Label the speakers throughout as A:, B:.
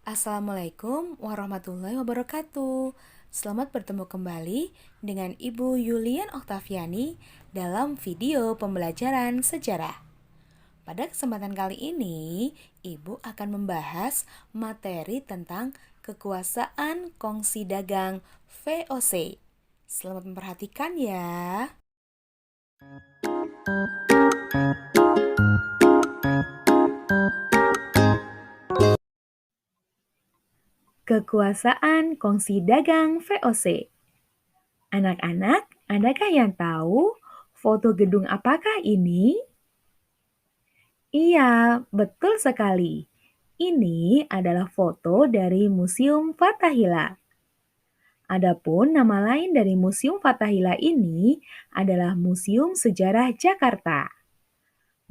A: Assalamualaikum warahmatullahi wabarakatuh. Selamat bertemu kembali dengan Ibu Yulian Oktaviani dalam video pembelajaran sejarah. Pada kesempatan kali ini, Ibu akan membahas materi tentang kekuasaan kongsi dagang VOC. Selamat memperhatikan ya. Kekuasaan kongsi dagang VOC. Anak-anak, adakah yang tahu foto gedung apakah ini? Iya, betul sekali. Ini adalah foto dari Museum Fathahillah. Adapun nama lain dari Museum Fathahillah ini adalah Museum Sejarah Jakarta.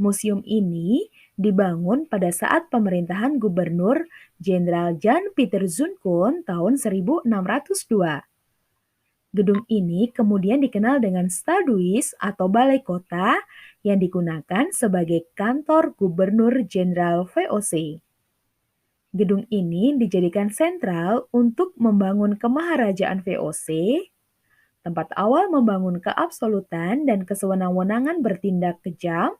A: Museum ini dibangun pada saat pemerintahan Gubernur Jenderal Jan Pieter Zoenkoen tahun 1602. Gedung ini kemudian dikenal dengan Staduis atau Balai Kota yang digunakan sebagai kantor Gubernur Jenderal VOC. Gedung ini dijadikan sentral untuk membangun kemaharajaan VOC, tempat awal membangun keabsolutan dan kesewenang-wenangan bertindak kejam,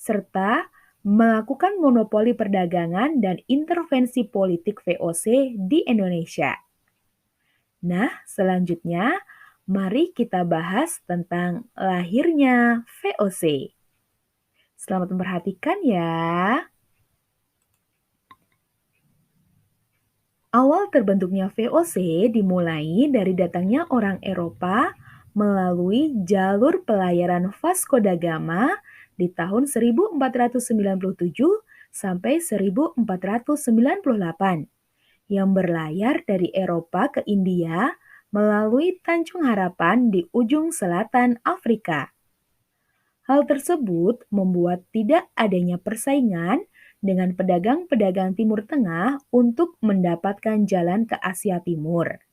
A: serta melakukan monopoli perdagangan dan intervensi politik VOC di Indonesia. Nah, selanjutnya mari kita bahas tentang lahirnya VOC. Selamat memperhatikan ya. Awal terbentuknya VOC dimulai dari datangnya orang Eropa melalui jalur pelayaran Vasco da Gama di tahun 1497 sampai 1498 yang berlayar dari Eropa ke India melalui Tanjung Harapan di ujung selatan Afrika. Hal tersebut membuat tidak adanya persaingan dengan pedagang-pedagang Timur Tengah untuk mendapatkan jalan ke Asia Timur,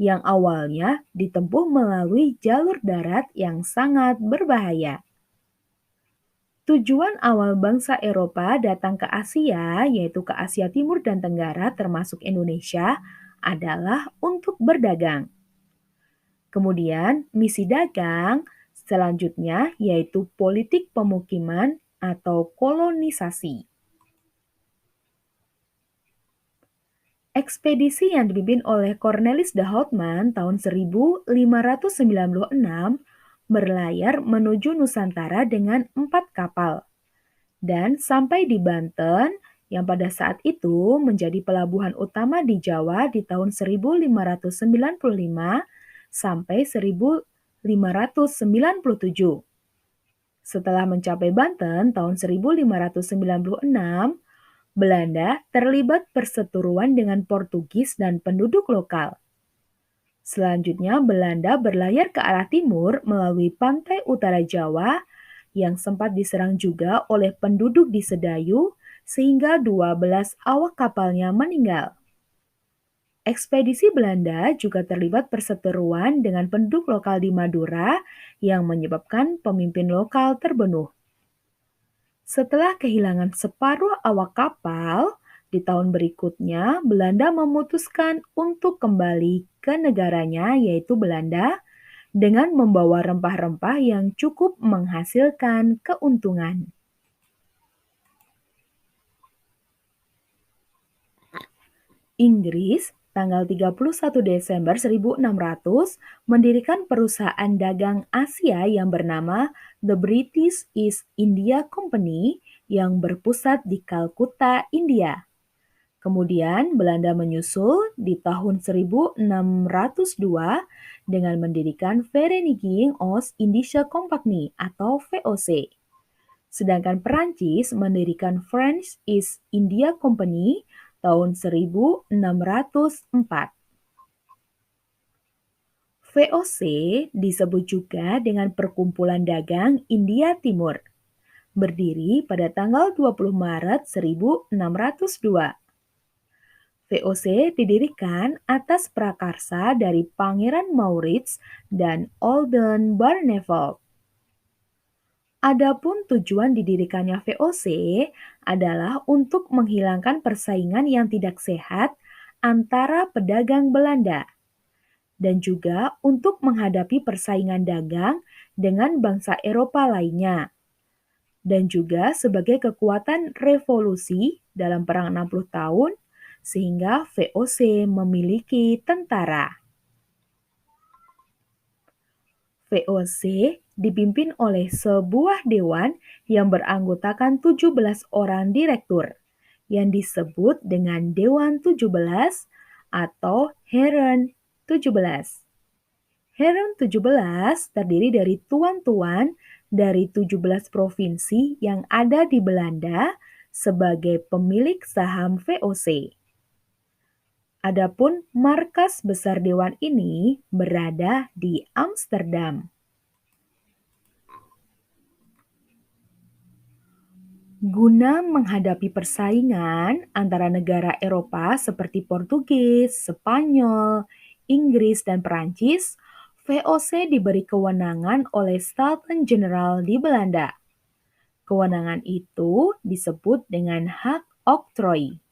A: yang awalnya ditempuh melalui jalur darat yang sangat berbahaya. Tujuan awal bangsa Eropa datang ke Asia, yaitu ke Asia Timur dan Tenggara termasuk Indonesia, adalah untuk berdagang. Kemudian misi dagang selanjutnya yaitu politik pemukiman atau kolonisasi. Ekspedisi yang dipimpin oleh Cornelis de Houtman tahun 1596 berlayar menuju Nusantara dengan 4 kapal dan sampai di Banten yang pada saat itu menjadi pelabuhan utama di Jawa di tahun 1595 sampai 1597. Setelah mencapai Banten tahun 1596, Belanda terlibat perseteruan dengan Portugis dan penduduk lokal. Selanjutnya Belanda berlayar ke arah timur melalui pantai utara Jawa yang sempat diserang juga oleh penduduk di Sedayu sehingga 12 awak kapalnya meninggal. Ekspedisi Belanda juga terlibat perseteruan dengan penduduk lokal di Madura yang menyebabkan pemimpin lokal terbunuh. Setelah kehilangan separuh awak kapal, di tahun berikutnya Belanda memutuskan untuk kembali ke negaranya yaitu Belanda dengan membawa rempah-rempah yang cukup menghasilkan keuntungan. Inggris tanggal 31 Desember 1600 mendirikan perusahaan dagang Asia yang bernama The British East India Company yang berpusat di Kalkuta, India. Kemudian Belanda menyusul di tahun 1602 dengan mendirikan Vereniging Oost-Indische Compagnie atau VOC. Sedangkan Perancis mendirikan French East India Company tahun 1604. VOC disebut juga dengan Perkumpulan Dagang India Timur, berdiri pada tanggal 20 Maret 1602. VOC didirikan atas prakarsa dari Pangeran Maurits dan Oldenbarneveldt. Adapun tujuan didirikannya VOC adalah untuk menghilangkan persaingan yang tidak sehat antara pedagang Belanda dan juga untuk menghadapi persaingan dagang dengan bangsa Eropa lainnya dan juga sebagai kekuatan revolusi dalam Perang 60 tahun sehingga VOC memiliki tentara. VOC dipimpin oleh sebuah dewan yang beranggotakan 17 orang direktur yang disebut dengan Dewan 17 atau Heren 17. Heren 17 terdiri dari tuan-tuan dari 17 provinsi yang ada di Belanda sebagai pemilik saham VOC. Adapun markas besar dewan ini berada di Amsterdam. Guna menghadapi persaingan antara negara Eropa seperti Portugis, Spanyol, Inggris, dan Perancis, VOC diberi kewenangan oleh Staten General di Belanda. Kewenangan itu disebut dengan hak oktrooi.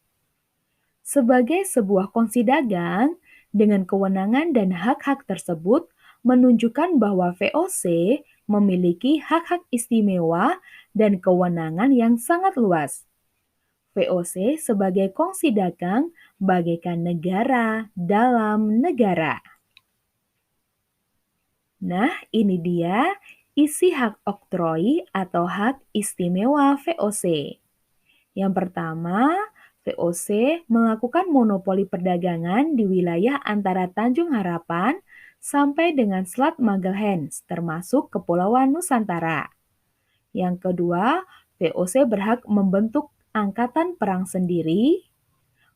A: Sebagai sebuah kongsi dagang, dengan kewenangan dan hak-hak tersebut menunjukkan bahwa VOC memiliki hak-hak istimewa dan kewenangan yang sangat luas. VOC sebagai kongsi dagang bagaikan negara dalam negara. Nah, ini dia isi hak oktrooi atau hak istimewa VOC. Yang pertama, VOC melakukan monopoli perdagangan di wilayah antara Tanjung Harapan sampai dengan Selat Magelhaens, termasuk Kepulauan Nusantara. Yang kedua, VOC berhak membentuk angkatan perang sendiri,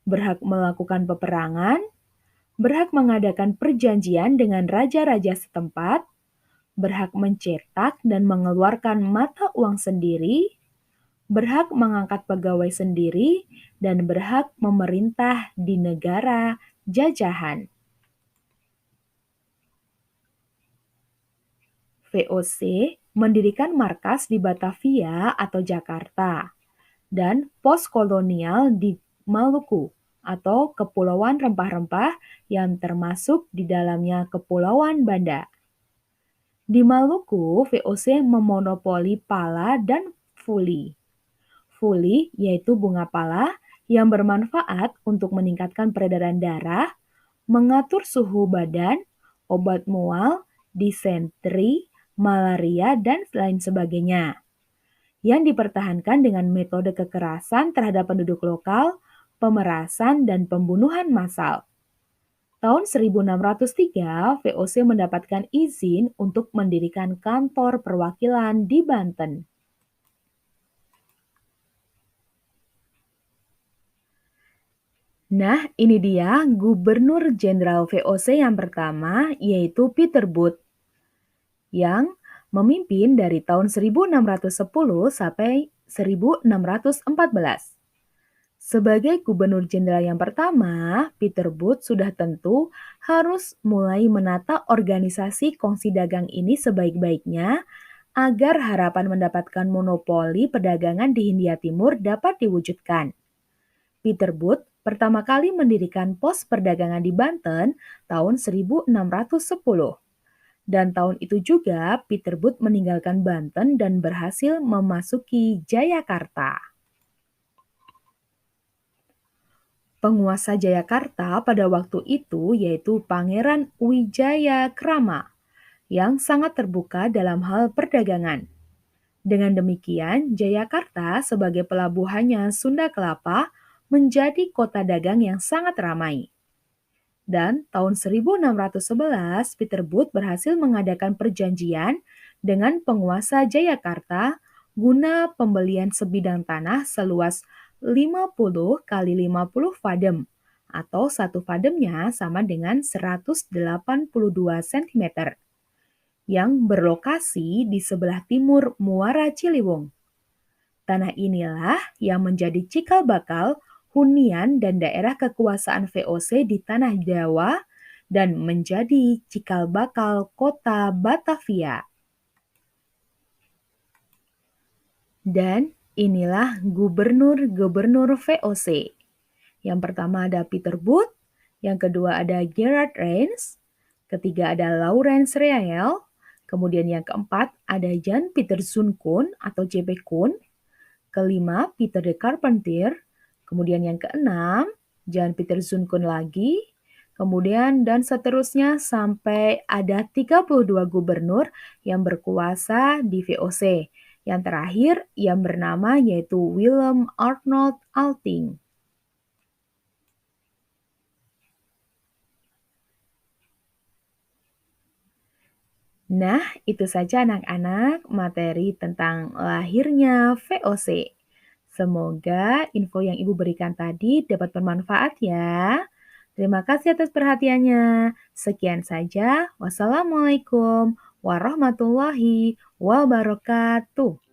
A: berhak melakukan peperangan, berhak mengadakan perjanjian dengan raja-raja setempat, berhak mencetak dan mengeluarkan mata uang sendiri, berhak mengangkat pegawai sendiri, dan berhak memerintah di negara jajahan. VOC mendirikan markas di Batavia atau Jakarta dan pos kolonial di Maluku atau Kepulauan Rempah-Rempah yang termasuk di dalamnya Kepulauan Banda. Di Maluku, VOC memonopoli pala dan fuli. Fuli yaitu bunga pala yang bermanfaat untuk meningkatkan peredaran darah, mengatur suhu badan, obat mual, disentri, malaria, dan lain sebagainya. Yang dipertahankan dengan metode kekerasan terhadap penduduk lokal, pemerasan, dan pembunuhan massal. Tahun 1603, VOC mendapatkan izin untuk mendirikan kantor perwakilan di Banten. Nah, ini dia Gubernur Jenderal VOC yang pertama, yaitu Peter Booth, yang memimpin dari tahun 1610 sampai 1614. Sebagai Gubernur Jenderal yang pertama, Peter Booth sudah tentu harus mulai menata organisasi kongsi dagang ini sebaik-baiknya agar harapan mendapatkan monopoli perdagangan di Hindia Timur dapat diwujudkan. Peter Booth pertama kali mendirikan pos perdagangan di Banten tahun 1610. Dan tahun itu juga Peter Booth meninggalkan Banten dan berhasil memasuki Jayakarta. Penguasa Jayakarta pada waktu itu yaitu Pangeran Wijayakrama yang sangat terbuka dalam hal perdagangan. Dengan demikian, Jayakarta sebagai pelabuhannya Sunda Kelapa menjadi kota dagang yang sangat ramai. Dan tahun 1611, Peter Booth berhasil mengadakan perjanjian dengan penguasa Jayakarta guna pembelian sebidang tanah seluas 50 kali 50 fadem atau satu fademnya sama dengan 182 cm yang berlokasi di sebelah timur Muara Ciliwung. Tanah inilah yang menjadi cikal bakal hunian dan daerah kekuasaan VOC di tanah Jawa dan menjadi cikal bakal kota Batavia. Dan inilah gubernur-gubernur VOC. Yang pertama ada Peter Booth, yang kedua ada Gerard Reyns, ketiga ada Lawrence Reael, kemudian yang keempat ada Jan Peter Zunkoon atau JP Koon, kelima Peter de Carpentier, kemudian yang keenam Jan Peter Zunkoon lagi, kemudian dan seterusnya sampai ada 32 gubernur yang berkuasa di VOC. Yang terakhir yang bernama yaitu Willem Arnold Alting. Nah, itu saja anak-anak materi tentang lahirnya VOC. Semoga info yang Ibu berikan tadi dapat bermanfaat ya. Terima kasih atas perhatiannya. Sekian saja. Wassalamualaikum warahmatullahi wabarakatuh.